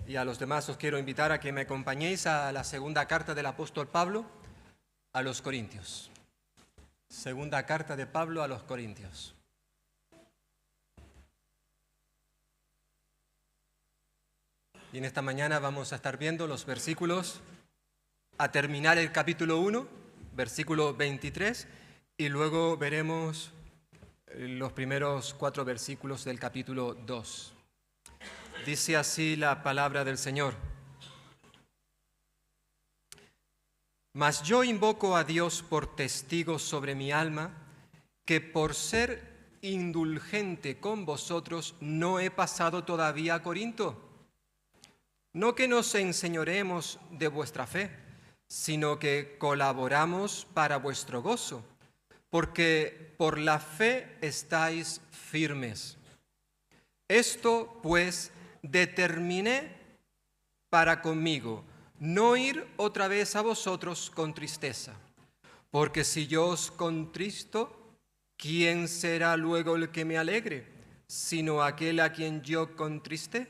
y a los demás os quiero invitar a que me acompañéis a la segunda carta del apóstol Pablo a los Corintios. Segunda carta de Pablo a los Corintios. Y en esta mañana vamos a estar viendo los versículos, a terminar el capítulo 1, versículo 23, y luego veremos los primeros 4 versículos del capítulo 2. Dice así la palabra del Señor. Mas yo invoco a Dios por testigo sobre mi alma, que por ser indulgente con vosotros no he pasado todavía a Corinto. No que nos enseñoremos de vuestra fe, sino que colaboramos para vuestro gozo, porque por la fe estáis firmes. Esto, pues, determiné para conmigo, no ir otra vez a vosotros con tristeza, porque si yo os contristo, ¿quién será luego el que me alegre, sino aquel a quien yo contristé?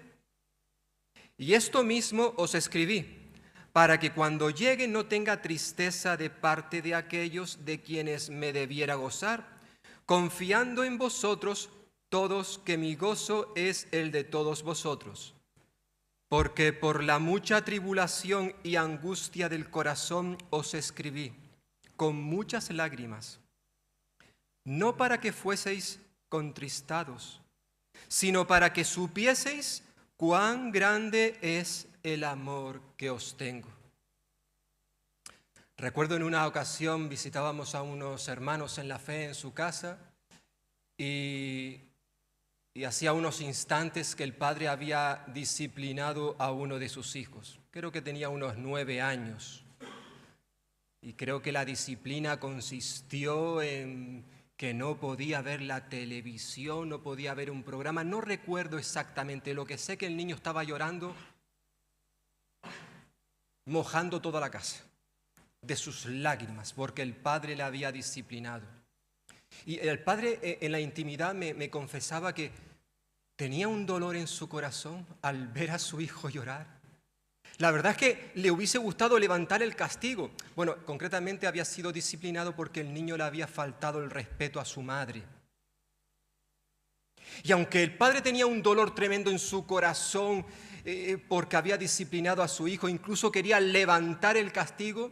Y esto mismo os escribí, para que cuando llegue no tenga tristeza de parte de aquellos de quienes me debiera gozar, confiando en vosotros todos que mi gozo es el de todos vosotros. Porque por la mucha tribulación y angustia del corazón os escribí, con muchas lágrimas, no para que fueseis contristados, sino para que supieseis cuán grande es el amor que os tengo. Recuerdo en una ocasión visitábamos a unos hermanos en la fe en su casa y hacía unos instantes que el padre había disciplinado a uno de sus hijos. Creo que tenía unos 9 años. Y creo que la disciplina consistió en que no podía ver la televisión, no podía ver un programa. No recuerdo exactamente, lo que sé que el niño estaba llorando, mojando toda la casa de sus lágrimas, porque el padre le había disciplinado. Y el padre en la intimidad me confesaba que tenía un dolor en su corazón al ver a su hijo llorar. La verdad es que le hubiese gustado levantar el castigo. Bueno, concretamente había sido disciplinado porque el niño le había faltado el respeto a su madre. Y aunque el padre tenía un dolor tremendo en su corazón porque había disciplinado a su hijo, incluso quería levantar el castigo,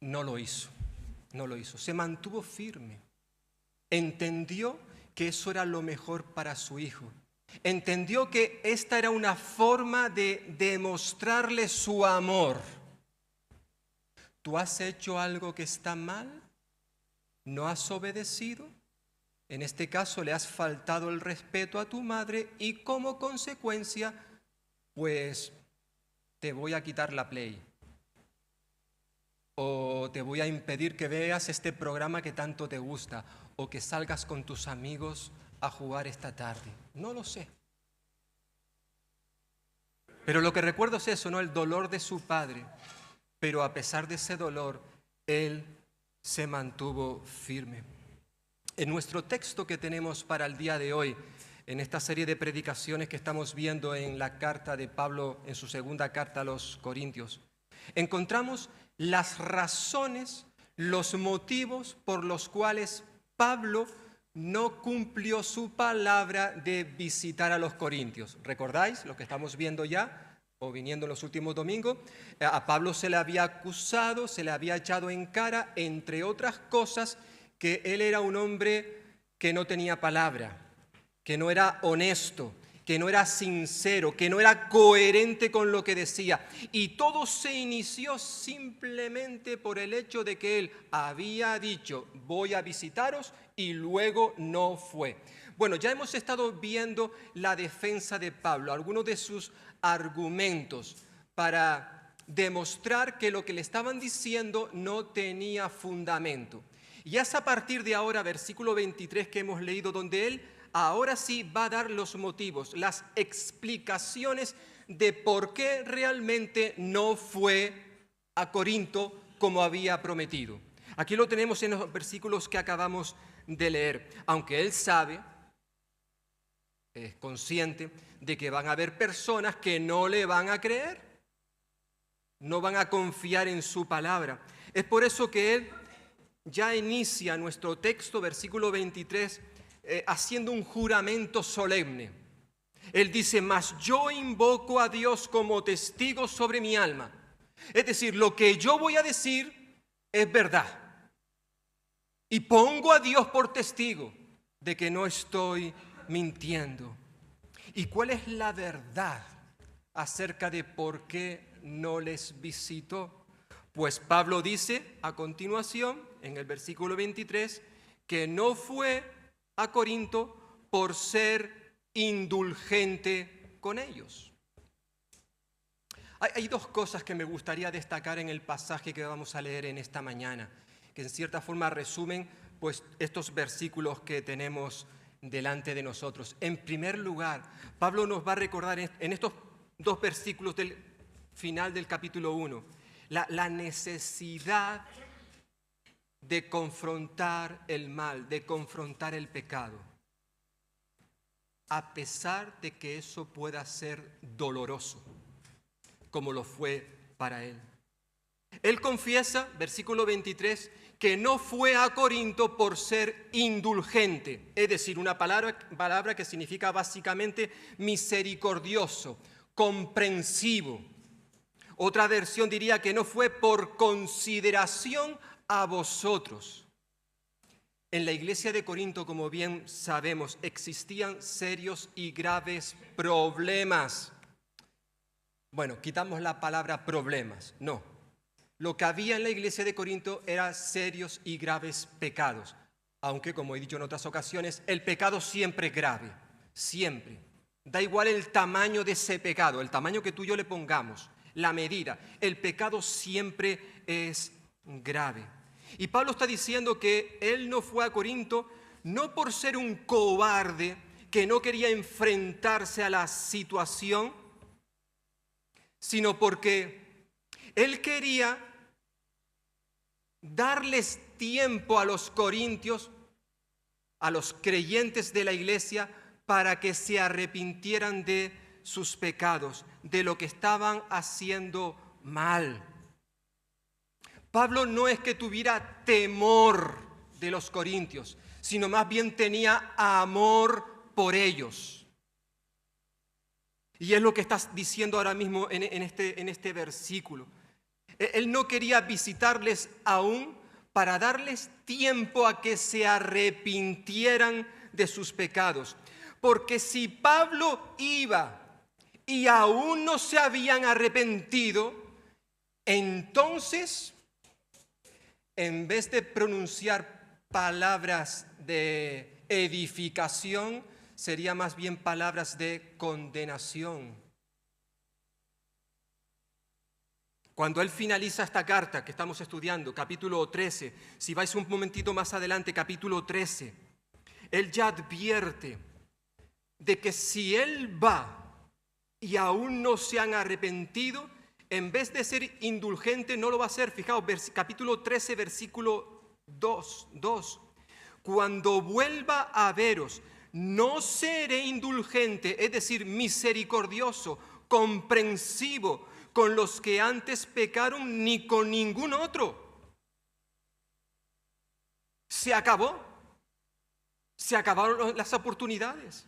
no lo hizo. No lo hizo, se mantuvo firme. Entendió que eso era lo mejor para su hijo. Entendió que esta era una forma de demostrarle su amor. ¿Tú has hecho algo que está mal? ¿No has obedecido? En este caso le has faltado el respeto a tu madre y como consecuencia, pues te voy a quitar la Play. O te voy a impedir que veas este programa que tanto te gusta, o que salgas con tus amigos a jugar esta tarde. No lo sé. Pero lo que recuerdo es eso, ¿no? El dolor de su padre. Pero a pesar de ese dolor, él se mantuvo firme. En nuestro texto que tenemos para el día de hoy, en esta serie de predicaciones que estamos viendo en la carta de Pablo, en su segunda carta a los Corintios, encontramos las razones, los motivos por los cuales Pablo no cumplió su palabra de visitar a los corintios. ¿Recordáis lo que estamos viendo ya o viniendo en los últimos domingos? A Pablo se le había acusado, se le había echado en cara, entre otras cosas, que él era un hombre que no tenía palabra, que no era honesto, que no era sincero, que no era coherente con lo que decía. Y todo se inició simplemente por el hecho de que él había dicho, voy a visitaros, y luego no fue. Bueno, ya hemos estado viendo la defensa de Pablo, algunos de sus argumentos para demostrar que lo que le estaban diciendo no tenía fundamento. Y es a partir de ahora, versículo 23 que hemos leído, donde él ahora sí va a dar los motivos, las explicaciones de por qué realmente no fue a Corinto como había prometido. Aquí lo tenemos en los versículos que acabamos de leer. Aunque él sabe es consciente de que van a haber personas que no le van a creer, no van a confiar en su palabra. Es por eso que él ya inicia nuestro texto, versículo 23, haciendo un juramento solemne. Él dice: mas yo invoco a Dios como testigo sobre mi alma. Es decir, lo que yo voy a decir es verdad. Y pongo a Dios por testigo de que no estoy mintiendo. ¿Y cuál es la verdad acerca de por qué no les visitó? Pues Pablo dice a continuación, en el versículo 23, que no fue a Corinto por ser indulgente con ellos. Hay dos cosas que me gustaría destacar en el pasaje que vamos a leer en esta mañana, que en cierta forma resumen pues estos versículos que tenemos delante de nosotros. En primer lugar, Pablo nos va a recordar en estos dos versículos del final del capítulo 1 la necesidad de confrontar el mal, de confrontar el pecado, a pesar de que eso pueda ser doloroso, como lo fue para él. Él confiesa, versículo 23, que no fue a Corinto por ser indulgente, es decir, una palabra que significa básicamente misericordioso, comprensivo. Otra versión diría que no fue por consideración a vosotros. En la iglesia de Corinto, como bien sabemos, existían serios y graves problemas. Bueno, quitamos la palabra problemas, no. Lo que había en la iglesia de Corinto eran serios y graves pecados, aunque, como he dicho en otras ocasiones, el pecado siempre es grave, siempre. Da igual el tamaño de ese pecado, el tamaño que tú y yo le pongamos, la medida, el pecado siempre es grave. Y Pablo está diciendo que él no fue a Corinto no por ser un cobarde que no quería enfrentarse a la situación, sino porque él quería darles tiempo a los corintios, a los creyentes de la iglesia, para que se arrepintieran de sus pecados, de lo que estaban haciendo mal. Pablo no es que tuviera temor de los corintios, sino más bien tenía amor por ellos. Y es lo que estás diciendo ahora mismo en este versículo. Él no quería visitarles aún para darles tiempo a que se arrepintieran de sus pecados. Porque si Pablo iba y aún no se habían arrepentido, entonces, en vez de pronunciar palabras de edificación, sería más bien palabras de condenación. Cuando él finaliza esta carta que estamos estudiando, capítulo 13, si vais un momentito más adelante, capítulo 13, él ya advierte de que si él va y aún no se han arrepentido, en vez de ser indulgente, no lo va a hacer. Fijaos, capítulo 13, versículo 2. Cuando vuelva a veros, no seré indulgente, es decir, misericordioso, comprensivo, con los que antes pecaron, ni con ningún otro. Se acabó. Se acabaron las oportunidades.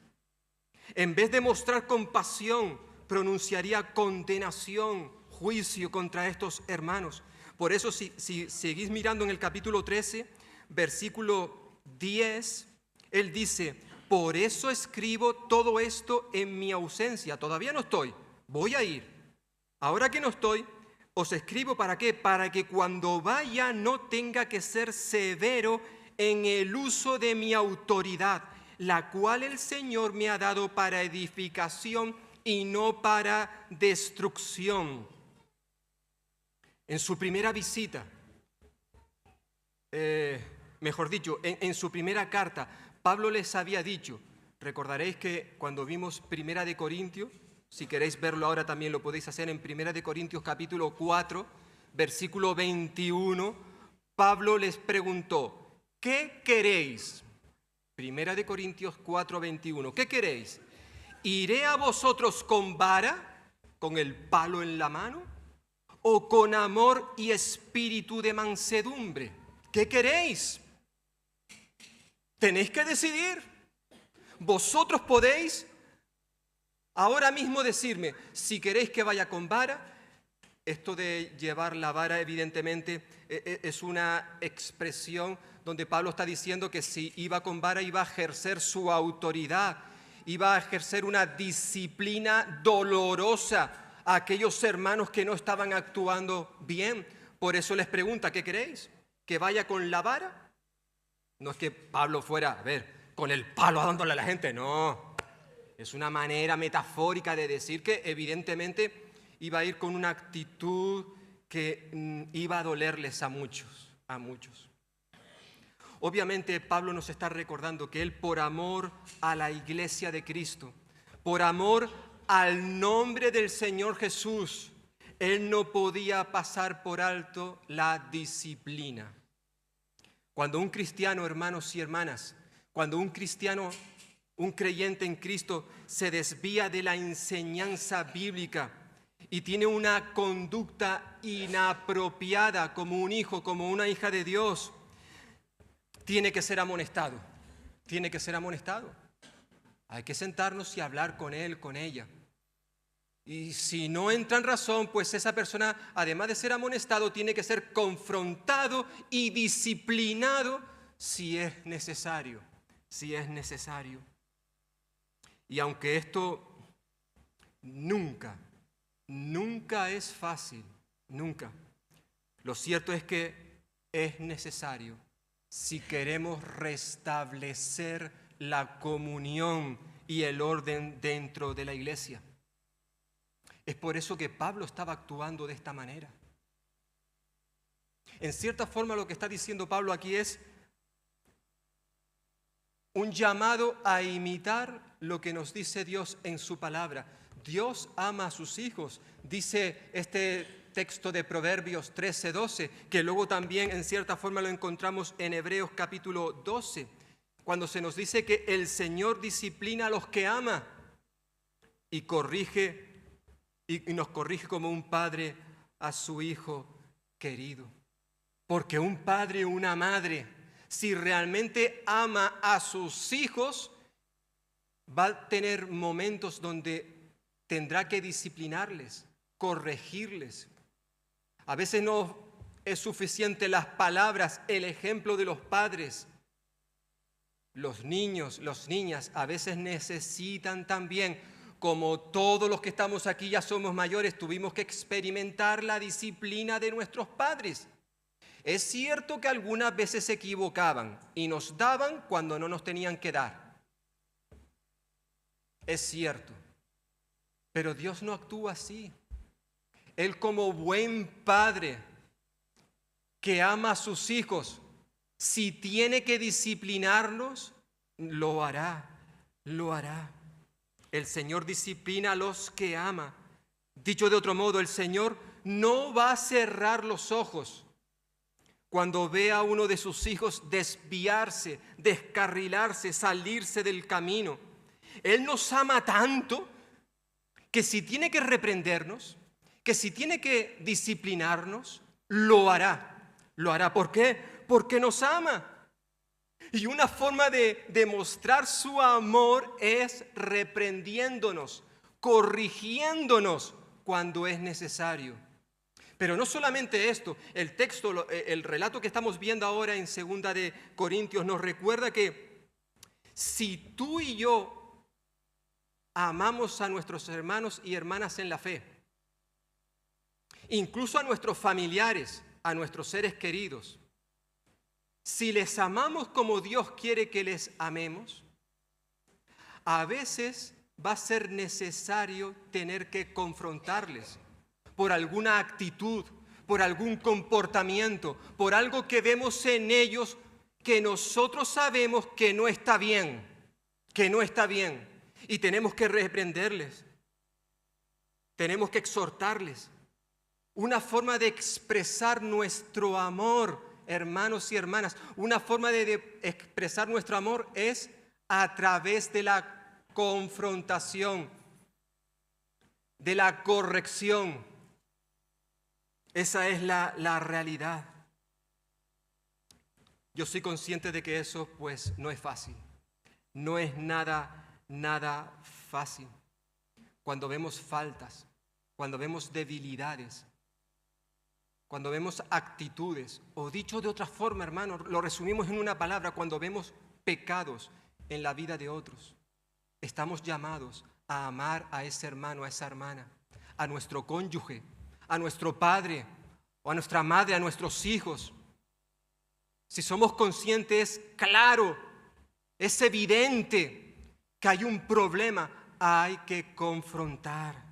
En vez de mostrar compasión, pronunciaría condenación, juicio contra estos hermanos. Por eso, si seguís mirando en el capítulo 13, versículo 10, él dice: por eso escribo todo esto en mi ausencia. Todavía no estoy, voy a ir. Ahora que no estoy, os escribo ¿para qué? Para que cuando vaya no tenga que ser severo en el uso de mi autoridad, la cual el Señor me ha dado para edificación y no para destrucción. En su primera visita, mejor dicho, en su primera carta, Pablo les había dicho, recordaréis que cuando vimos Primera de Corintios, si queréis verlo ahora también lo podéis hacer en Primera de Corintios capítulo 4, versículo 21, Pablo les preguntó, ¿qué queréis? Primera de Corintios 4, 21, ¿qué queréis? ¿iré a vosotros con vara, con el palo en la mano, o con amor y espíritu de mansedumbre? ¿Qué queréis? Tenéis que decidir. Vosotros podéis ahora mismo decirme si queréis que vaya con vara. Esto de llevar la vara, evidentemente, es una expresión donde Pablo está diciendo que si iba con vara iba a ejercer su autoridad, iba a ejercer una disciplina dolorosa a aquellos hermanos que no estaban actuando bien. Por eso les pregunta, ¿qué queréis? ¿Que vaya con la vara? No es que Pablo fuera, a ver, con el palo dándole a la gente, no. Es una manera metafórica de decir que evidentemente iba a ir con una actitud que iba a dolerles a muchos, a muchos. Obviamente Pablo nos está recordando que él, por amor a la iglesia de Cristo, por amor al nombre del Señor Jesús, él no podía pasar por alto la disciplina. Cuando un cristiano, hermanos y hermanas, cuando un cristiano, un creyente en Cristo se desvía de la enseñanza bíblica y tiene una conducta inapropiada como un hijo, como una hija de Dios, tiene que ser amonestado. Tiene que ser amonestado. Hay que sentarnos y hablar con él, con ella. Y si no entra en razón, pues esa persona, además de ser amonestado, tiene que ser confrontado y disciplinado si es necesario. Si es necesario. Y aunque esto nunca es fácil, nunca. Lo cierto es que es necesario si queremos restablecer la comunión y el orden dentro de la iglesia. Es por eso que Pablo estaba actuando de esta manera. En cierta forma lo que está diciendo Pablo aquí es un llamado a imitar lo que nos dice Dios en su palabra. Dios ama a sus hijos, dice este texto de Proverbios 13:12, que luego también en cierta forma lo encontramos en Hebreos capítulo 12, cuando se nos dice que el Señor disciplina a los que ama y corrige y nos corrige como un padre a su hijo querido. Porque un padre o una madre, si realmente ama a sus hijos, va a tener momentos donde tendrá que disciplinarles, corregirles. A veces no es suficiente las palabras, el ejemplo de los padres. Los niños, las niñas a veces necesitan también, como todos los que estamos aquí ya somos mayores, tuvimos que experimentar la disciplina de nuestros padres. Es cierto que algunas veces se equivocaban y nos daban cuando no nos tenían que dar. Es cierto. Pero Dios no actúa así. Él, como buen padre que ama a sus hijos, si tiene que disciplinarlos, lo hará, lo hará. El Señor disciplina a los que ama. Dicho de otro modo, el Señor no va a cerrar los ojos cuando ve a uno de sus hijos desviarse, descarrilarse, salirse del camino. Él nos ama tanto que si tiene que reprendernos, que si tiene que disciplinarnos, lo hará. Lo hará. ¿Por qué? Porque nos ama. Y una forma de demostrar su amor es reprendiéndonos, corrigiéndonos cuando es necesario. Pero no solamente esto, el texto, el relato que estamos viendo ahora en 2 de Corintios nos recuerda que si tú y yo amamos a nuestros hermanos y hermanas en la fe, incluso a nuestros familiares, a nuestros seres queridos, si les amamos como Dios quiere que les amemos, a veces va a ser necesario tener que confrontarles por alguna actitud, por algún comportamiento, por algo que vemos en ellos que nosotros sabemos que no está bien, y tenemos que reprenderles, tenemos que exhortarles. Una forma de expresar nuestro amor, hermanos y hermanas, una forma de expresar nuestro amor es a través de la confrontación, de la corrección. Esa es la realidad. Yo soy consciente de que eso pues no es fácil. No es nada fácil. Cuando vemos faltas, cuando vemos debilidades, cuando vemos actitudes, o dicho de otra forma, hermano, lo resumimos en una palabra, cuando vemos pecados en la vida de otros, estamos llamados a amar a ese hermano, a esa hermana, a nuestro cónyuge, a nuestro padre o a nuestra madre, a nuestros hijos. Si somos conscientes, claro, es evidente que hay un problema, hay que confrontar,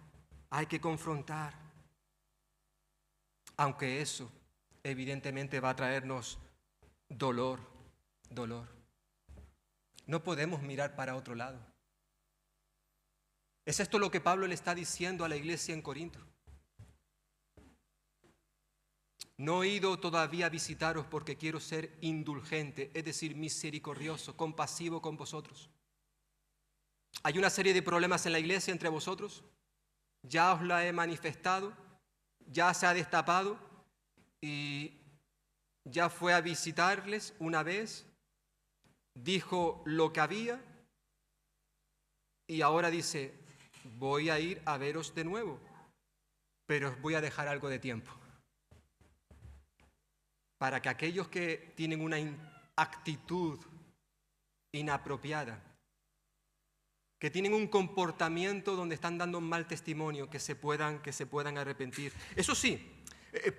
hay que confrontar. Aunque eso evidentemente va a traernos dolor. No podemos mirar para otro lado. ¿Es esto lo que Pablo le está diciendo a la iglesia en Corinto? No he ido todavía a visitaros porque quiero ser indulgente, es decir, misericordioso, compasivo con vosotros. Hay una serie de problemas en la iglesia entre vosotros. Ya os la he manifestado, ya se ha destapado y ya fue a visitarles una vez, dijo lo que había y ahora dice, voy a ir a veros de nuevo, pero os voy a dejar algo de tiempo. Para que aquellos que tienen una actitud inapropiada, que tienen un comportamiento donde están dando un mal testimonio, que se puedan arrepentir. Eso sí,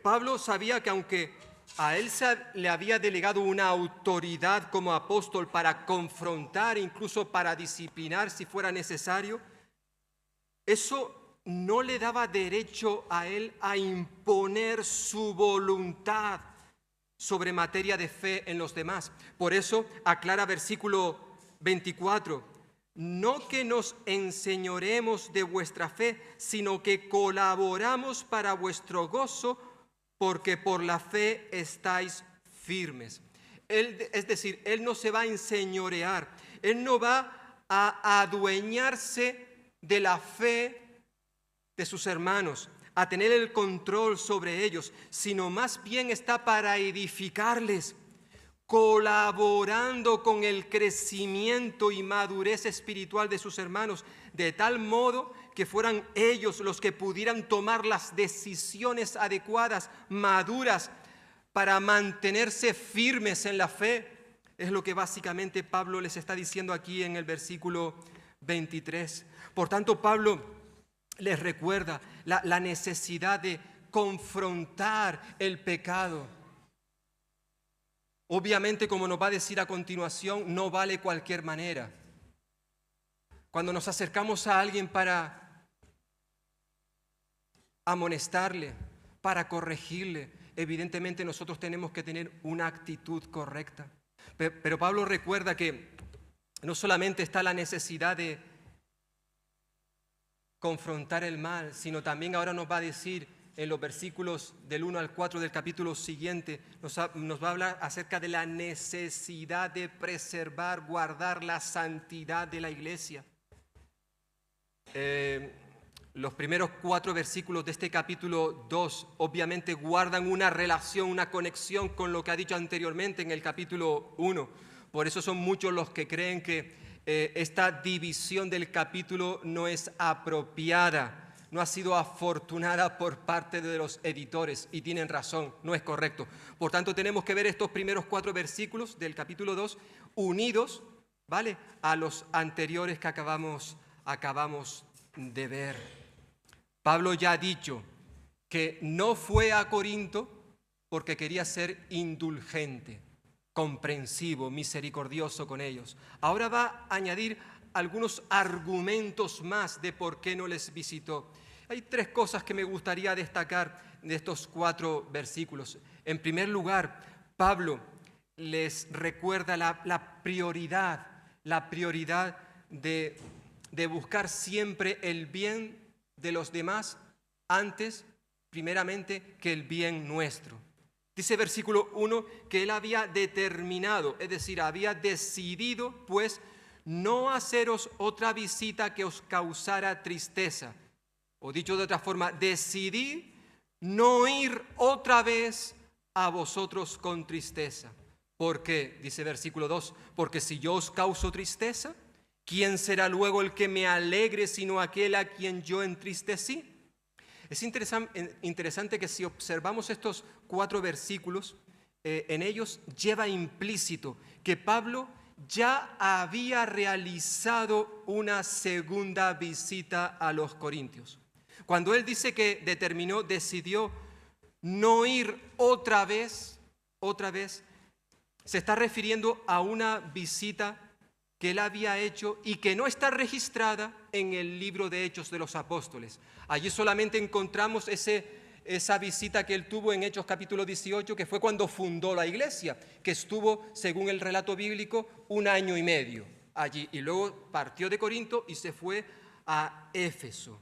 Pablo sabía que aunque a él le había delegado una autoridad como apóstol para confrontar, incluso para disciplinar si fuera necesario, eso no le daba derecho a él a imponer su voluntad sobre materia de fe en los demás. Por eso aclara versículo 24, no que nos enseñoremos de vuestra fe, sino que colaboramos para vuestro gozo, porque por la fe estáis firmes. Es decir, él no se va a enseñorear, él no va a adueñarse de la fe de sus hermanos, a tener el control sobre ellos, sino más bien está para edificarles, colaborando con el crecimiento y madurez espiritual de sus hermanos, de tal modo que fueran ellos los que pudieran tomar las decisiones adecuadas, maduras, para mantenerse firmes en la fe. Es lo que básicamente Pablo les está diciendo aquí en el versículo 23. Por tanto, Pablo les recuerda la necesidad de confrontar el pecado. Obviamente, como nos va a decir a continuación, no vale cualquier manera. Cuando nos acercamos a alguien para amonestarle, para corregirle, evidentemente nosotros tenemos que tener una actitud correcta. Pero Pablo recuerda que no solamente está la necesidad de confrontar el mal, sino también ahora nos va a decir en los versículos del 1 al 4 del capítulo siguiente, nos va a hablar acerca de la necesidad de preservar, guardar la santidad de la iglesia. Los primeros 4 versículos de este capítulo 2 obviamente guardan una relación, una conexión con lo que ha dicho anteriormente en el capítulo 1. Por eso son muchos los que creen que esta división del capítulo no es apropiada, no ha sido afortunada por parte de los editores, y tienen razón, no es correcto. Por tanto, tenemos que ver estos primeros 4 versículos del capítulo 2 unidos, ¿vale?, a los anteriores que acabamos de ver. Pablo ya ha dicho que no fue a Corinto porque quería ser indulgente, comprensivo, misericordioso con ellos. Ahora va a añadir algunos argumentos más de por qué no les visitó. Hay 3 cosas que me gustaría destacar de estos 4 versículos. En primer lugar, Pablo les recuerda la prioridad de buscar siempre el bien de los demás antes, primeramente, que el bien nuestro. Dice versículo 1 que él había determinado, es decir, había decidido, pues, no haceros otra visita que os causara tristeza. O dicho de otra forma, decidí no ir otra vez a vosotros con tristeza. ¿Por qué? Dice versículo 2, porque si yo os causo tristeza, ¿quién será luego el que me alegre sino aquel a quien yo entristecí? Es interesante que si observamos estos 4 versículos, en ellos lleva implícito que Pablo ya había realizado una segunda visita a los corintios. Cuando él dice que decidió no ir otra vez, se está refiriendo a una visita que él había hecho y que no está registrada en el libro de Hechos de los Apóstoles. Allí solamente encontramos esa visita que él tuvo en Hechos capítulo 18, que fue cuando fundó la iglesia, que estuvo, según el relato bíblico, 1 año y medio allí. Y luego partió de Corinto y se fue a Éfeso.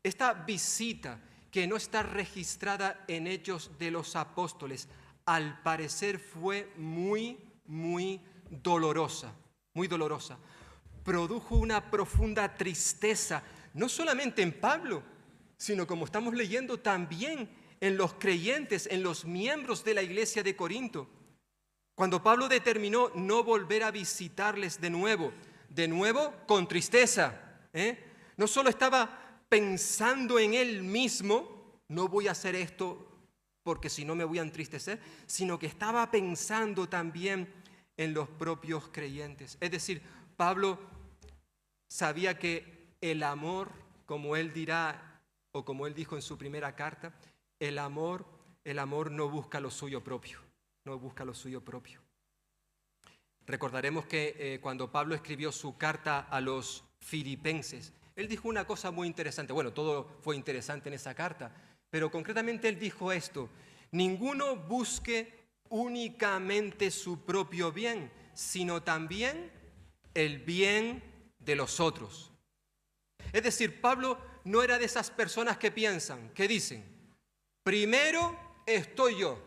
Esta visita que no está registrada en Hechos de los Apóstoles, al parecer fue muy dolorosa, Produjo una profunda tristeza, no solamente en Pablo, sino como estamos leyendo también en los creyentes, en los miembros de la iglesia de Corinto. Cuando Pablo determinó no volver a visitarles de nuevo con tristeza, no solo estaba pensando en él mismo, no voy a hacer esto porque si no me voy a entristecer, sino que estaba pensando también en los propios creyentes. Es decir, Pablo sabía que el amor, como él dirá, o como él dijo en su primera carta, el amor no busca lo suyo propio, Recordaremos que cuando Pablo escribió su carta a los filipenses, él dijo una cosa muy interesante. Bueno, todo fue interesante en esa carta, pero concretamente él dijo esto: ninguno busque únicamente su propio bien, sino también el bien de los otros. Es decir, Pablo no era de esas personas que piensan, que dicen, primero estoy yo,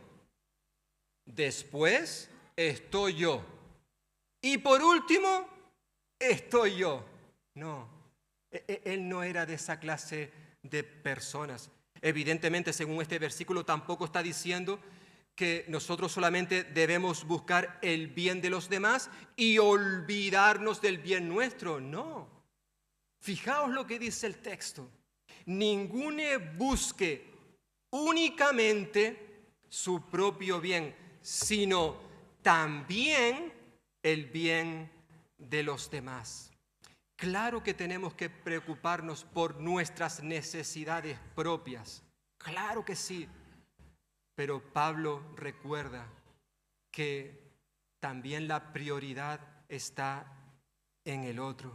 después estoy yo, y por último estoy yo. No, él no era de esa clase de personas. Evidentemente, según este versículo, tampoco está diciendo que nosotros solamente debemos buscar el bien de los demás y olvidarnos del bien nuestro. No. Fijaos lo que dice el texto. Ninguno busque únicamente su propio bien, sino también el bien de los demás. Claro que tenemos que preocuparnos por nuestras necesidades propias. Claro que sí. Pero Pablo recuerda que también la prioridad está en el otro.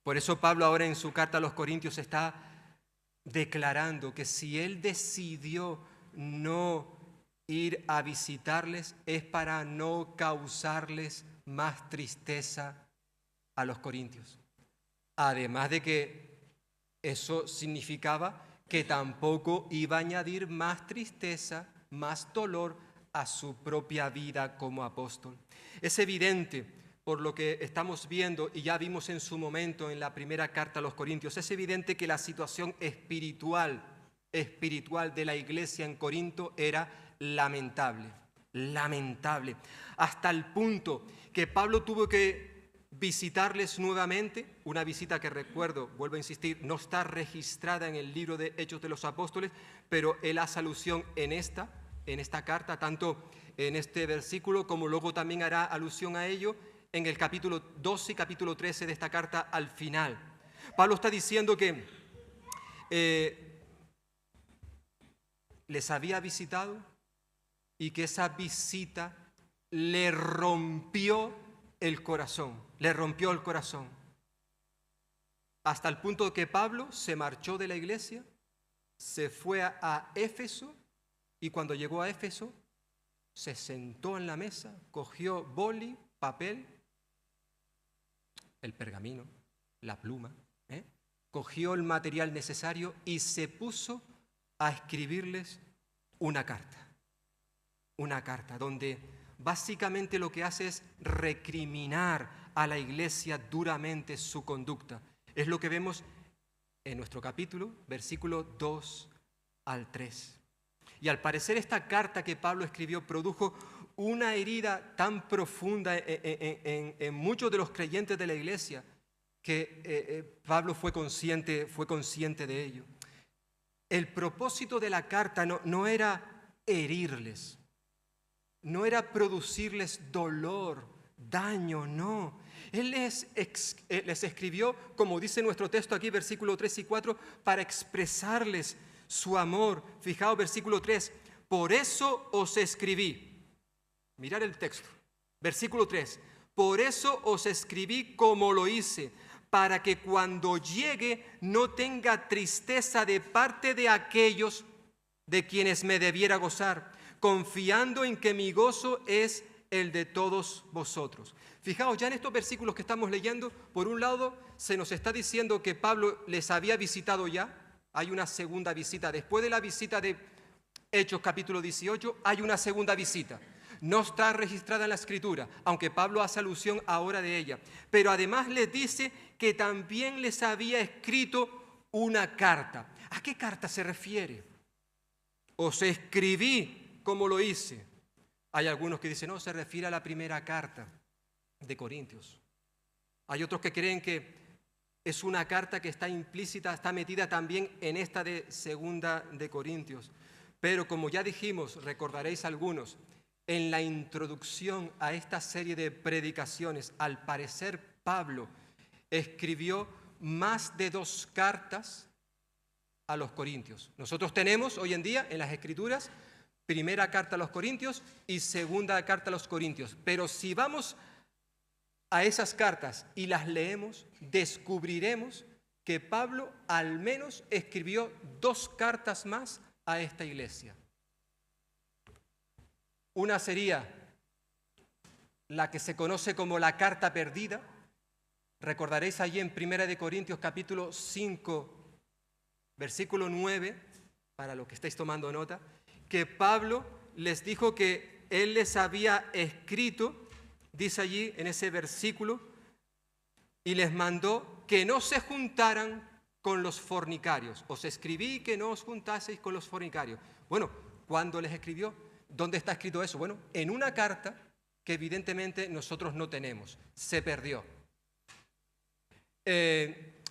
Por eso Pablo ahora en su carta a los Corintios está declarando que si él decidió no ir a visitarles es para no causarles más tristeza a los corintios. Además de que eso significaba que tampoco iba a añadir más tristeza, más dolor a su propia vida como apóstol. Es evidente, por lo que estamos viendo y ya vimos en su momento en la primera carta a los Corintios, es evidente que la situación espiritual de la iglesia en Corinto era lamentable, hasta el punto que Pablo tuvo que visitarles nuevamente, una visita que recuerdo, vuelvo a insistir, no está registrada en el libro de Hechos de los Apóstoles, pero él hace alusión en esta carta, tanto en este versículo como luego también hará alusión a ello en el capítulo 12 y capítulo 13 de esta carta al final. Pablo está diciendo que les había visitado y que esa visita le rompió el corazón, hasta el punto de que Pablo se marchó de la iglesia, se fue a Éfeso y cuando llegó a Éfeso se sentó en la mesa, cogió boli, papel, el pergamino, la pluma, cogió el material necesario y se puso a escribirles una carta donde básicamente lo que hace es recriminar a la iglesia duramente su conducta. Es lo que vemos en nuestro capítulo, versículo 2 al 3. Y al parecer esta carta que Pablo escribió produjo una herida tan profunda en muchos de los creyentes de la iglesia que Pablo fue consciente de ello. El propósito de la carta no era herirles, no era producirles dolor, daño, no. Él les escribió, como dice nuestro texto aquí, versículo 3 y 4, para expresarles su amor. Fijaos, versículo 3, por eso os escribí. Mirad el texto, versículo 3, por eso os escribí como lo hice, para que cuando llegue no tenga tristeza de parte de aquellos de quienes me debiera gozar, confiando en que mi gozo es el de todos vosotros. Fijaos, ya en estos versículos que estamos leyendo, por un lado se nos está diciendo que Pablo les había visitado ya, hay una segunda visita, después de la visita de Hechos capítulo 18, hay una segunda visita. No está registrada en la Escritura, aunque Pablo hace alusión ahora de ella. Pero además les dice que también les había escrito una carta. ¿A qué carta se refiere? Os escribí como lo hice. Hay algunos que dicen, no, se refiere a la primera carta de Corintios. Hay otros que creen que es una carta que está implícita, está metida también en esta de segunda de Corintios. Pero como ya dijimos, recordaréis algunos, en la introducción a esta serie de predicaciones, al parecer Pablo escribió más de 2 cartas a los corintios. Nosotros tenemos hoy en día en las Escrituras primera carta a los corintios y segunda carta a los corintios. Pero si vamos a esas cartas y las leemos, descubriremos que Pablo al menos escribió 2 cartas más a esta iglesia. Una sería la que se conoce como la carta perdida. Recordaréis allí en 1 Corintios capítulo 5, versículo 9, para los que estáis tomando nota, que Pablo les dijo que él les había escrito, dice allí en ese versículo, y les mandó que no se juntaran con los fornicarios. Os escribí que no os juntaseis con los fornicarios. Bueno, ¿cuándo les escribió? ¿Dónde está escrito eso? Bueno, en una carta que evidentemente nosotros no tenemos, se perdió.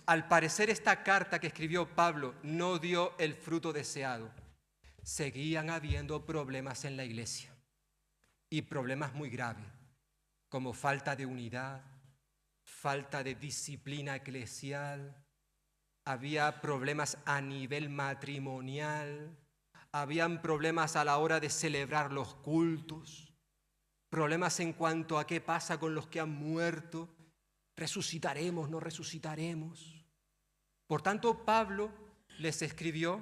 Al parecer esta carta que escribió Pablo no dio el fruto deseado. Seguían habiendo problemas en la iglesia y problemas muy graves, como falta de unidad, falta de disciplina eclesial, había problemas a nivel matrimonial, habían problemas a la hora de celebrar los cultos, problemas en cuanto a qué pasa con los que han muerto, resucitaremos, no resucitaremos. Por tanto, Pablo les escribió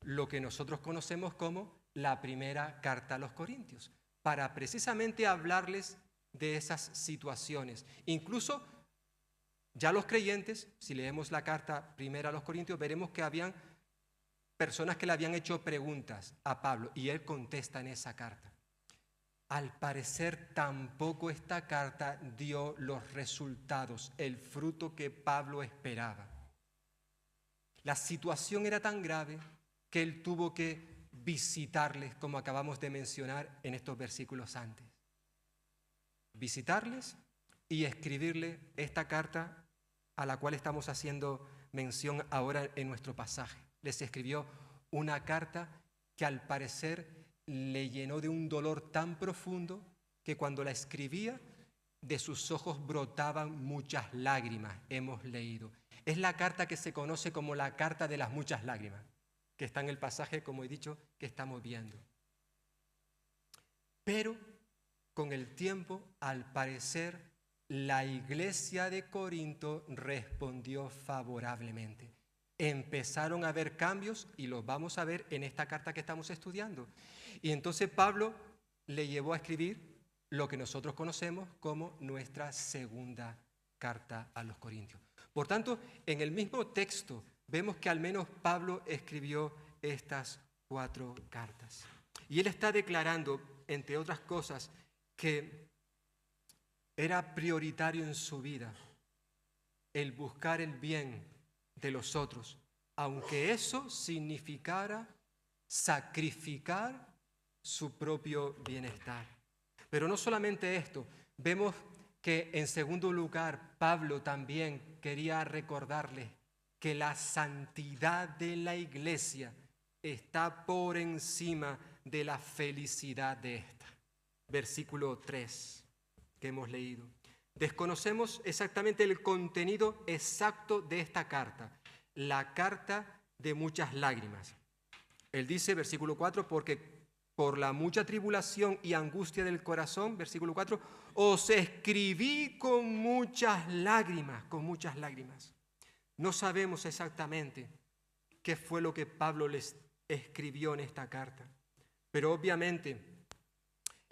lo que nosotros conocemos como la primera carta a los Corintios, para precisamente hablarles de esas situaciones. Incluso ya los creyentes, si leemos la carta primera a los Corintios, veremos que habían personas que le habían hecho preguntas a Pablo y él contesta en esa carta. Al parecer tampoco esta carta dio los resultados, el fruto que Pablo esperaba. La situación era tan grave que él tuvo que visitarles, como acabamos de mencionar en estos versículos antes. Visitarles y escribirle esta carta a la cual estamos haciendo mención ahora en nuestro pasaje. Les escribió una carta que al parecer le llenó de un dolor tan profundo que cuando la escribía de sus ojos brotaban muchas lágrimas, hemos leído. Es la carta que se conoce como la carta de las muchas lágrimas, que está en el pasaje, como he dicho, que estamos viendo. Pero con el tiempo, al parecer, la iglesia de Corinto respondió favorablemente. Empezaron a haber cambios y los vamos a ver en esta carta que estamos estudiando. Y entonces Pablo le llevó a escribir lo que nosotros conocemos como nuestra segunda carta a los Corintios. Por tanto, en el mismo texto vemos que al menos Pablo escribió estas 4 cartas. Y él está declarando, entre otras cosas, que era prioritario en su vida el buscar el bien de los otros, aunque eso significara sacrificar su propio bienestar. Pero no solamente esto, vemos que en segundo lugar Pablo también quería recordarles que la santidad de la iglesia está por encima de la felicidad de esta. Versículo 3 que hemos leído. Desconocemos exactamente el contenido exacto de esta carta, la carta de muchas lágrimas. Él dice, versículo 4, porque por la mucha tribulación y angustia del corazón, versículo 4, os escribí con muchas lágrimas, con muchas lágrimas. No sabemos exactamente qué fue lo que Pablo les escribió en esta carta, pero obviamente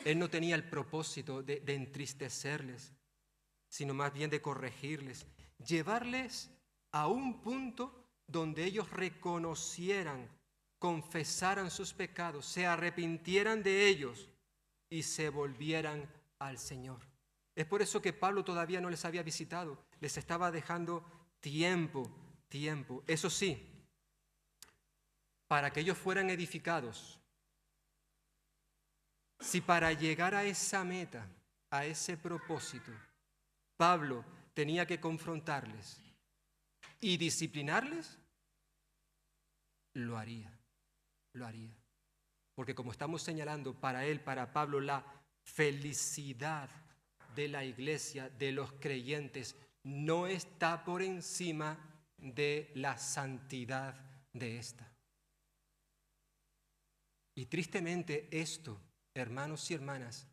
él no tenía el propósito de entristecerles, sino más bien de corregirles, llevarles a un punto donde ellos reconocieran, confesaran sus pecados, se arrepintieran de ellos y se volvieran al Señor. Es por eso que Pablo todavía no les había visitado, les estaba dejando tiempo. Eso sí, para que ellos fueran edificados, si para llegar a esa meta, a ese propósito, Pablo tenía que confrontarles y disciplinarles, lo haría. Porque como estamos señalando, para él, para Pablo, la felicidad de la iglesia, de los creyentes, no está por encima de la santidad de esta. Y tristemente esto, hermanos y hermanas,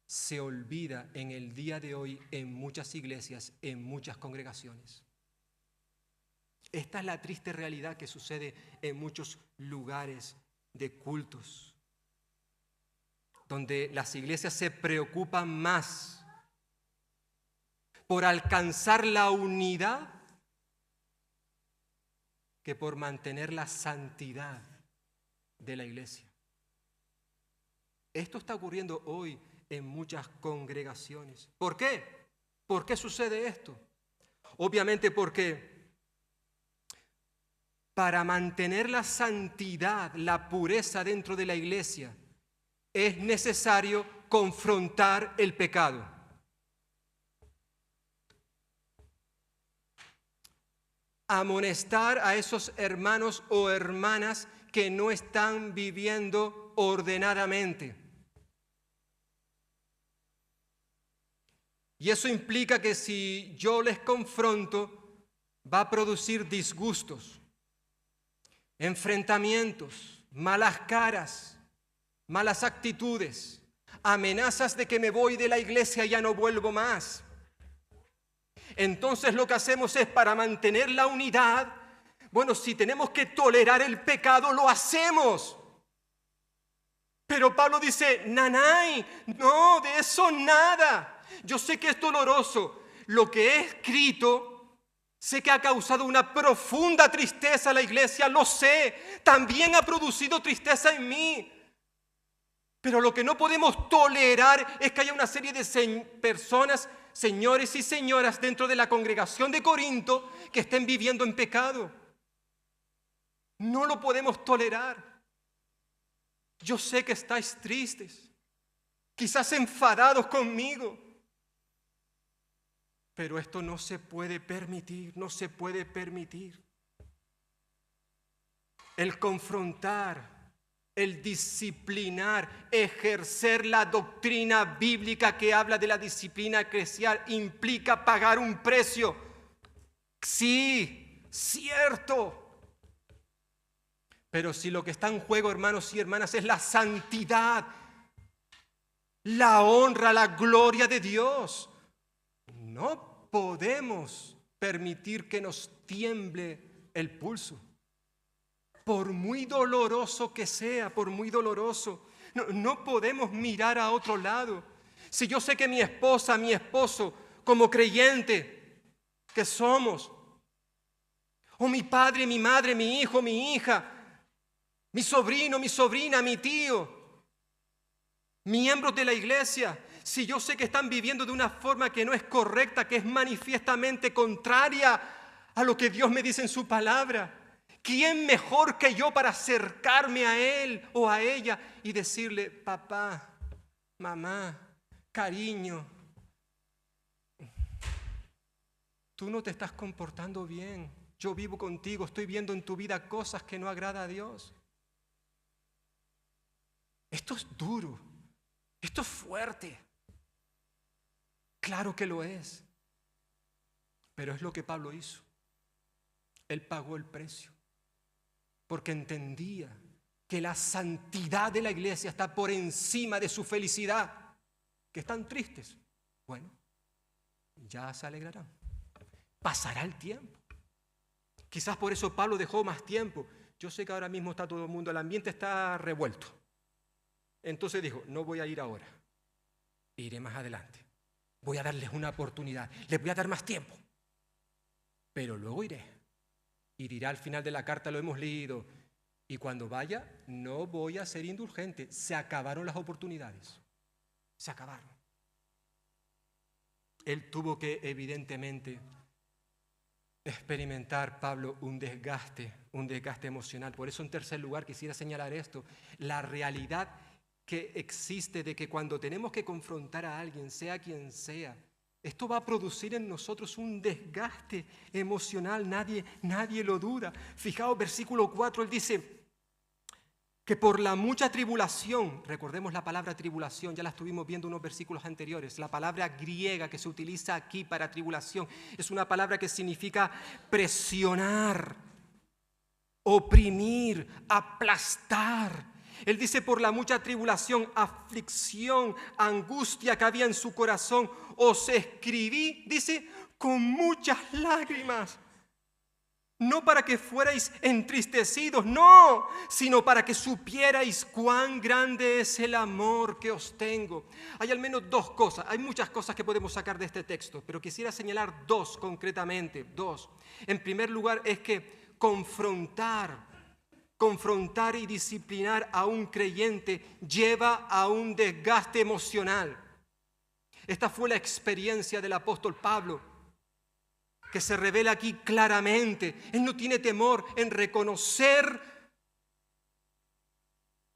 se olvida en el día de hoy en muchas iglesias, en muchas congregaciones. Esta es la triste realidad que sucede en muchos lugares de cultos, donde las iglesias se preocupan más por alcanzar la unidad que por mantener la santidad de la iglesia. Esto está ocurriendo hoy en muchas congregaciones. ¿Por qué? ¿Por qué sucede esto? Obviamente porque para mantener la santidad, la pureza dentro de la iglesia, es necesario confrontar el pecado. Amonestar a esos hermanos o hermanas que no están viviendo ordenadamente. Y eso implica que si yo les confronto, va a producir disgustos, enfrentamientos, malas caras, malas actitudes, amenazas de que me voy de la iglesia y ya no vuelvo más. Entonces lo que hacemos es, para mantener la unidad, bueno, si tenemos que tolerar el pecado, lo hacemos. Pero Pablo dice, nanay, no, de eso nada. Yo sé que es doloroso. Lo que he escrito, sé que ha causado una profunda tristeza a la iglesia, lo sé. También ha producido tristeza en mí. Pero lo que no podemos tolerar es que haya una serie de personas, señores y señoras dentro de la congregación de Corinto que estén viviendo en pecado. No lo podemos tolerar. Yo sé que estáis tristes, quizás enfadados conmigo, pero esto no se puede permitir, no se puede permitir. El confrontar, el disciplinar, ejercer la doctrina bíblica que habla de la disciplina eclesial implica pagar un precio. Sí, cierto. Pero si lo que está en juego, hermanos y hermanas, es la santidad, la honra, la gloria de Dios, no podemos permitir que nos tiemble el pulso. Por muy doloroso que sea, por muy doloroso, no podemos mirar a otro lado. Si yo sé que mi esposa, mi esposo, como creyente que somos, o mi padre, mi madre, mi hijo, mi hija, mi sobrino, mi sobrina, mi tío, miembros de la iglesia, Si yo sé que están viviendo de una forma que no es correcta, que es manifiestamente contraria a lo que Dios me dice en su palabra, ¿quién mejor que yo para acercarme a él o a ella y decirle, papá, mamá, cariño, tú no te estás comportando bien, yo vivo contigo, estoy viendo en tu vida cosas que no agrada a Dios? Esto es duro, esto es fuerte. Claro que lo es, pero es lo que Pablo hizo. Él pagó el precio, porque entendía que la santidad de la iglesia está por encima de su felicidad. Que están tristes, bueno, ya se alegrarán. Pasará el tiempo. Quizás por eso Pablo dejó más tiempo. Yo sé que ahora mismo está todo el mundo, el ambiente está revuelto. Entonces dijo, no voy a ir ahora, iré más adelante. Voy a darles una oportunidad, les voy a dar más tiempo, pero luego iré. Y dirá al final de la carta, lo hemos leído, y cuando vaya no voy a ser indulgente. Se acabaron las oportunidades, se acabaron. Él tuvo que evidentemente experimentar, Pablo, un desgaste emocional. Por eso, en tercer lugar, quisiera señalar esto, la realidad que existe de que cuando tenemos que confrontar a alguien, sea quien sea, esto va a producir en nosotros un desgaste emocional, nadie lo duda. Fijaos, versículo 4, él dice que por la mucha tribulación, recordemos la palabra tribulación, ya la estuvimos viendo en unos versículos anteriores, la palabra griega que se utiliza aquí para tribulación es una palabra que significa presionar, oprimir, aplastar. Él dice, por la mucha tribulación, aflicción, angustia que había en su corazón, os escribí, dice, con muchas lágrimas. No para que fuerais entristecidos, no, sino para que supierais cuán grande es el amor que os tengo. Hay al menos dos cosas, hay muchas cosas que podemos sacar de este texto, pero quisiera señalar dos concretamente, dos. En primer lugar es que confrontar y disciplinar a un creyente lleva a un desgaste emocional. Esta fue la experiencia del apóstol Pablo, que se revela aquí claramente. Él no tiene temor en reconocer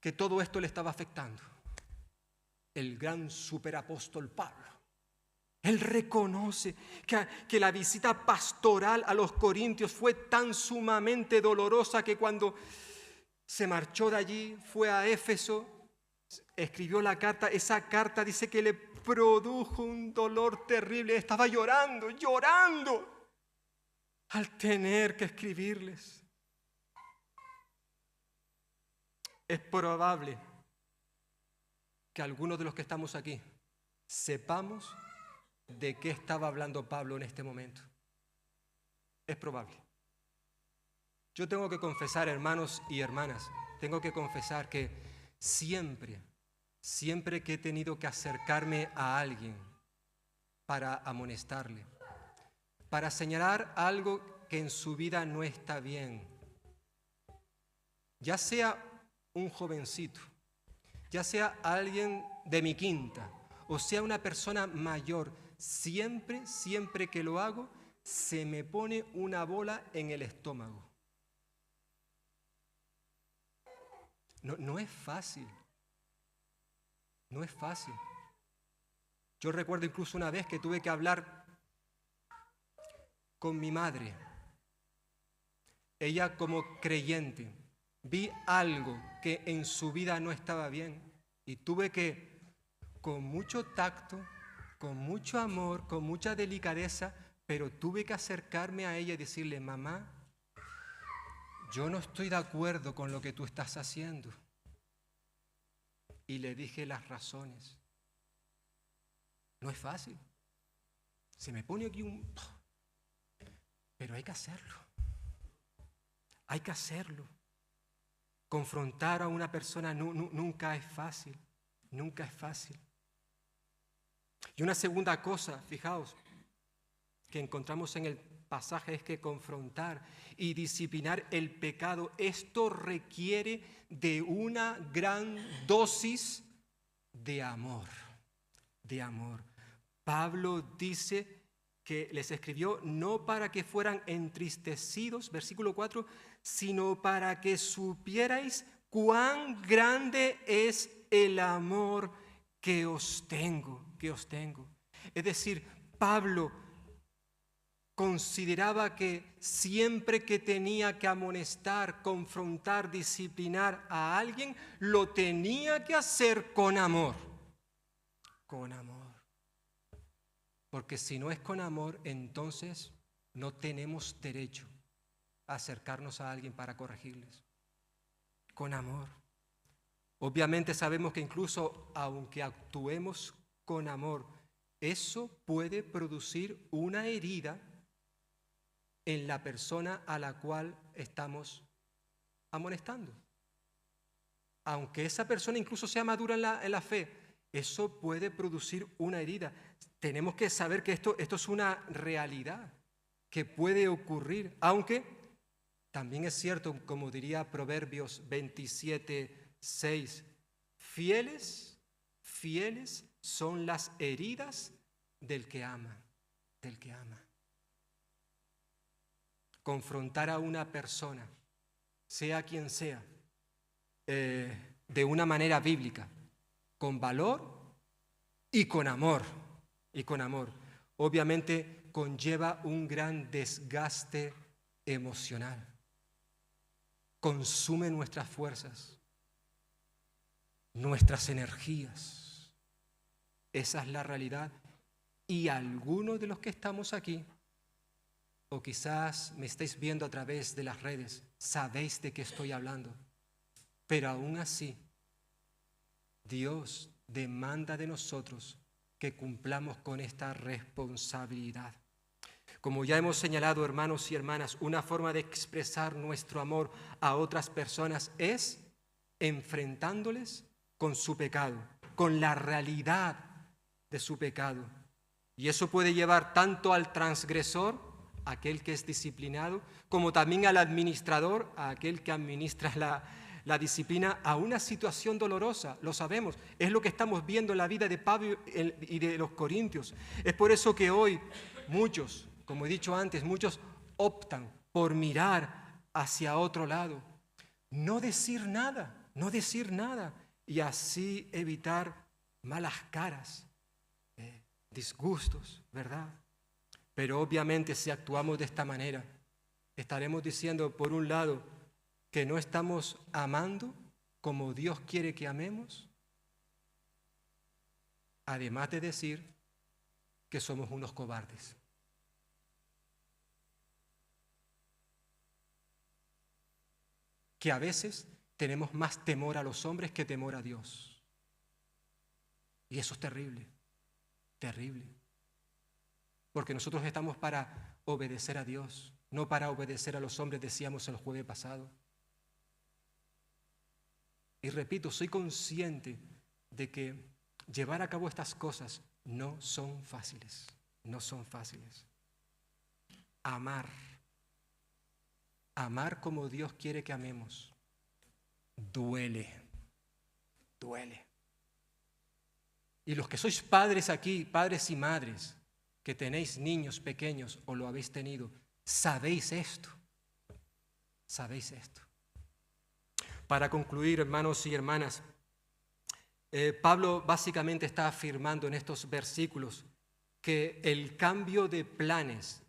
que todo esto le estaba afectando. El gran superapóstol Pablo. Él reconoce que la visita pastoral a los corintios fue tan sumamente dolorosa que cuando se marchó de allí, fue a Éfeso, escribió la carta. Esa carta dice que le produjo un dolor terrible. Estaba llorando al tener que escribirles. Es probable que algunos de los que estamos aquí sepamos de qué estaba hablando Pablo en este momento. Es probable. Yo tengo que confesar, hermanos y hermanas, tengo que confesar que siempre que he tenido que acercarme a alguien para amonestarle, para señalar algo que en su vida no está bien, ya sea un jovencito, ya sea alguien de mi quinta, o sea una persona mayor, siempre que lo hago, se me pone una bola en el estómago. No es fácil. No es fácil. Yo recuerdo incluso una vez que tuve que hablar con mi madre. Ella, como creyente, vi algo que en su vida no estaba bien y tuve que, con mucho tacto, con mucho amor, con mucha delicadeza, pero tuve que acercarme a ella y decirle, mamá, yo no estoy de acuerdo con lo que tú estás haciendo. Y le dije las razones. No es fácil. Se me pone aquí pero hay que hacerlo. Hay que hacerlo. Confrontar a una persona nunca es fácil. Nunca es fácil. Y una segunda cosa, fijaos, que encontramos en el pasaje es que confrontar y disciplinar el pecado, esto requiere de una gran dosis de amor. de amor. Pablo dice que les escribió no para que fueran entristecidos, versículo 4, sino para que supierais cuán grande es el amor que os tengo, Es decir, Pablo consideraba que siempre que tenía que amonestar, confrontar, disciplinar a alguien, lo tenía que hacer con amor. Con amor. Porque si no es con amor, entonces no tenemos derecho a acercarnos a alguien para corregirles. Con amor. Obviamente sabemos que incluso aunque actuemos con amor, eso puede producir una herida en la persona a la cual estamos amonestando. Aunque esa persona incluso sea madura en la fe, eso puede producir una herida. Tenemos que saber que esto es una realidad que puede ocurrir, aunque también es cierto, como diría Proverbios 27:6, fieles son las heridas del que ama. Confrontar a una persona, sea quien sea, de una manera bíblica, con valor y con amor. Obviamente conlleva un gran desgaste emocional. Consume nuestras fuerzas, nuestras energías. Esa es la realidad. Y algunos de los que estamos aquí, o quizás me estéis viendo a través de las redes, sabéis de qué estoy hablando. Pero aún así, Dios demanda de nosotros que cumplamos con esta responsabilidad. Como ya hemos señalado, hermanos y hermanas, una forma de expresar nuestro amor a otras personas es enfrentándoles con su pecado, con la realidad de su pecado. Y eso puede llevar tanto al transgresor, aquel que es disciplinado, como también al administrador, a aquel que administra la disciplina, a una situación dolorosa. Lo sabemos, es lo que estamos viendo en la vida de Pablo y de los corintios. Es por eso que hoy muchos, como he dicho antes, muchos optan por mirar hacia otro lado, no decir nada, y así evitar malas caras, disgustos, ¿verdad? Pero obviamente si actuamos de esta manera, estaremos diciendo, por un lado, que no estamos amando como Dios quiere que amemos, además de decir que somos unos cobardes. Que a veces tenemos más temor a los hombres que temor a Dios. Y eso es terrible, terrible. Porque nosotros estamos para obedecer a Dios, no para obedecer a los hombres, decíamos el jueves pasado. Y repito, soy consciente de que llevar a cabo estas cosas no son fáciles, no son fáciles. Amar como Dios quiere que amemos, duele. Y los que sois padres aquí, padres y madres, que tenéis niños pequeños o lo habéis tenido, sabéis esto. Para concluir, hermanos y hermanas, Pablo básicamente está afirmando en estos versículos que el cambio de planes,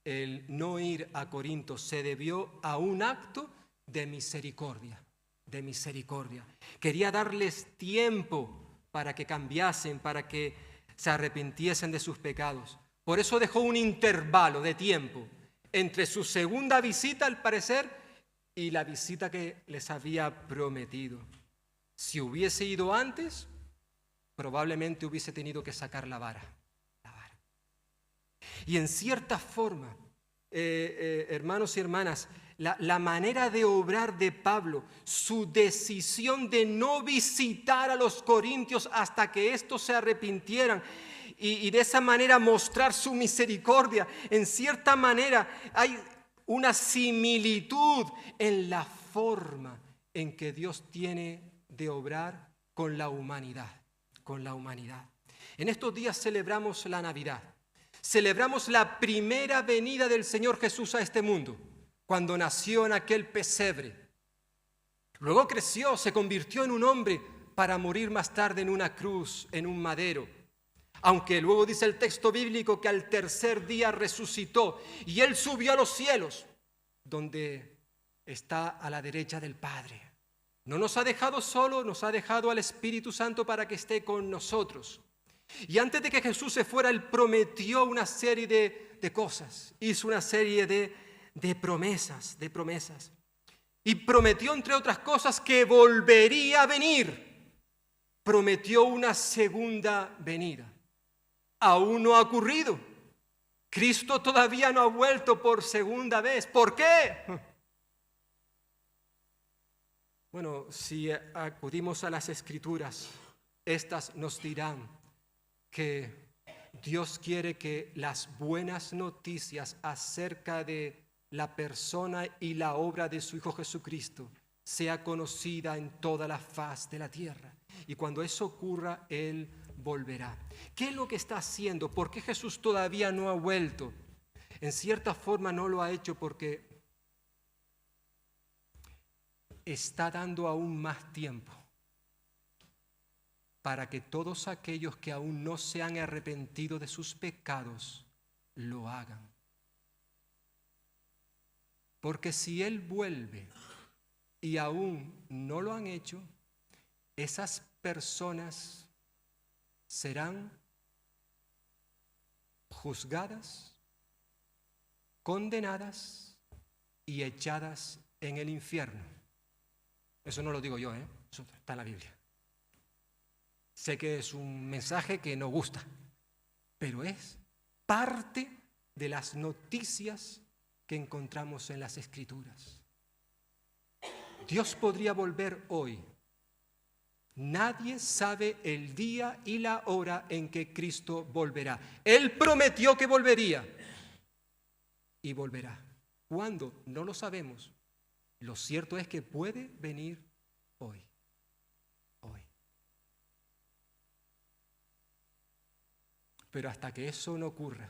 el no ir a Corinto, se debió a un acto de misericordia. Quería darles tiempo para que cambiasen, para que se arrepintiesen de sus pecados. Por eso dejó un intervalo de tiempo entre su segunda visita, al parecer, y la visita que les había prometido. Si hubiese ido antes, probablemente hubiese tenido que sacar la vara. Y en cierta forma, hermanos y hermanas, la manera de obrar de Pablo, su decisión de no visitar a los corintios hasta que estos se arrepintieran y de esa manera mostrar su misericordia, en cierta manera hay una similitud en la forma en que Dios tiene de obrar con la humanidad. En estos días celebramos la Navidad. Celebramos la primera venida del Señor Jesús a este mundo, cuando nació en aquel pesebre. Luego creció, se convirtió en un hombre para morir más tarde en una cruz, en un madero. Aunque luego dice el texto bíblico que al tercer día resucitó y Él subió a los cielos, donde está a la derecha del Padre. No nos ha dejado solo, nos ha dejado al Espíritu Santo para que esté con nosotros. Y antes de que Jesús se fuera, Él prometió una serie de cosas, hizo una serie de promesas. Y prometió, entre otras cosas, que volvería a venir. Prometió una segunda venida. Aún no ha ocurrido. Cristo todavía no ha vuelto por segunda vez. ¿Por qué? Bueno, si acudimos a las Escrituras, estas nos dirán que Dios quiere que las buenas noticias acerca de la persona y la obra de su Hijo Jesucristo sea conocida en toda la faz de la tierra. Y cuando eso ocurra, Él volverá. ¿Qué es lo que está haciendo? ¿Por qué Jesús todavía no ha vuelto? En cierta forma no lo ha hecho porque está dando aún más tiempo para que todos aquellos que aún no se han arrepentido de sus pecados lo hagan. Porque si Él vuelve y aún no lo han hecho, esas personas serán juzgadas, condenadas y echadas en el infierno. Eso no lo digo yo, eso está en la Biblia. Sé que es un mensaje que no gusta, pero es parte de las noticias que encontramos en las Escrituras. Dios podría volver hoy. Nadie sabe el día y la hora en que Cristo volverá. Él prometió que volvería y volverá. ¿Cuándo? No lo sabemos. Lo cierto es que puede venir hoy. Hoy. Pero hasta que eso no ocurra,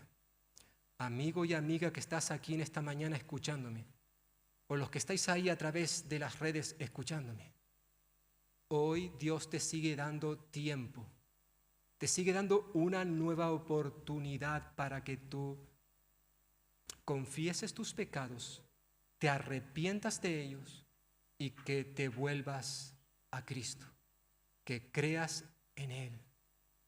amigo y amiga que estás aquí en esta mañana escuchándome, o los que estáis ahí a través de las redes escuchándome, hoy Dios te sigue dando tiempo, te sigue dando una nueva oportunidad para que tú confieses tus pecados, te arrepientas de ellos y que te vuelvas a Cristo, que creas en Él,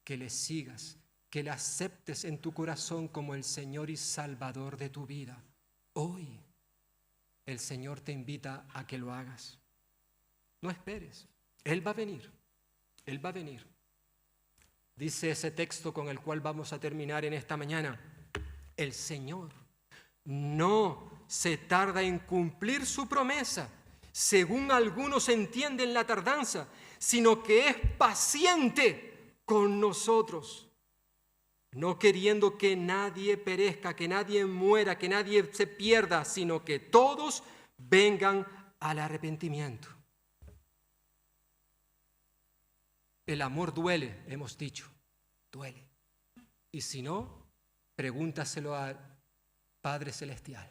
que le sigas, que le aceptes en tu corazón como el Señor y Salvador de tu vida. Hoy el Señor te invita a que lo hagas. No esperes, Él va a venir, Él va a venir. Dice ese texto con el cual vamos a terminar en esta mañana: el Señor no se tarda en cumplir su promesa, según algunos entienden la tardanza, sino que es paciente con nosotros, no queriendo que nadie perezca, que nadie muera, que nadie se pierda, sino que todos vengan al arrepentimiento. El amor duele, hemos dicho, duele. Y si no, pregúntaselo al Padre Celestial,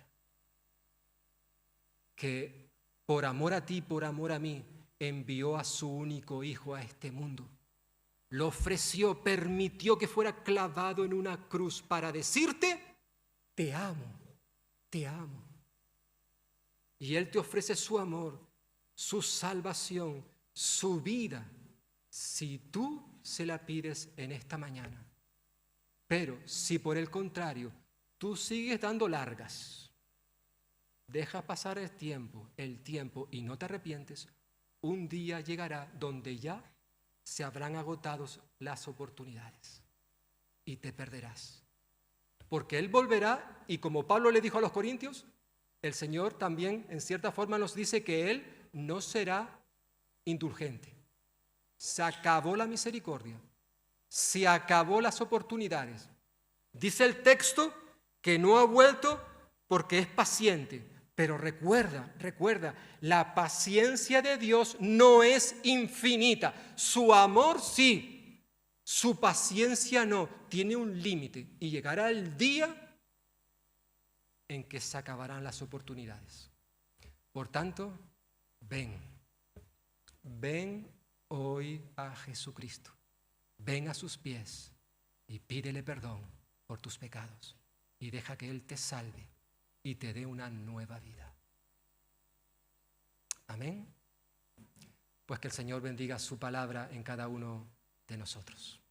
que por amor a ti, por amor a mí, envió a su único Hijo a este mundo. Lo ofreció, permitió que fuera clavado en una cruz para decirte: te amo, te amo. Y Él te ofrece su amor, su salvación, su vida, si tú se la pides en esta mañana. Pero si por el contrario tú sigues dando largas, deja pasar el tiempo y no te arrepientes, un día llegará donde ya se habrán agotado las oportunidades y te perderás. Porque Él volverá, y como Pablo le dijo a los corintios, el Señor también en cierta forma nos dice que Él no será indulgente. Se acabó la misericordia, se acabó las oportunidades. Dice el texto que no ha vuelto porque es paciente. Pero recuerda, la paciencia de Dios no es infinita. Su amor sí, Su paciencia no, tiene un límite y llegará el día en que se acabarán las oportunidades. Por tanto, ven hoy a Jesucristo, ven a sus pies y pídele perdón por tus pecados y deja que Él te salve y te dé una nueva vida. Amén. Pues que el Señor bendiga su palabra en cada uno de nosotros.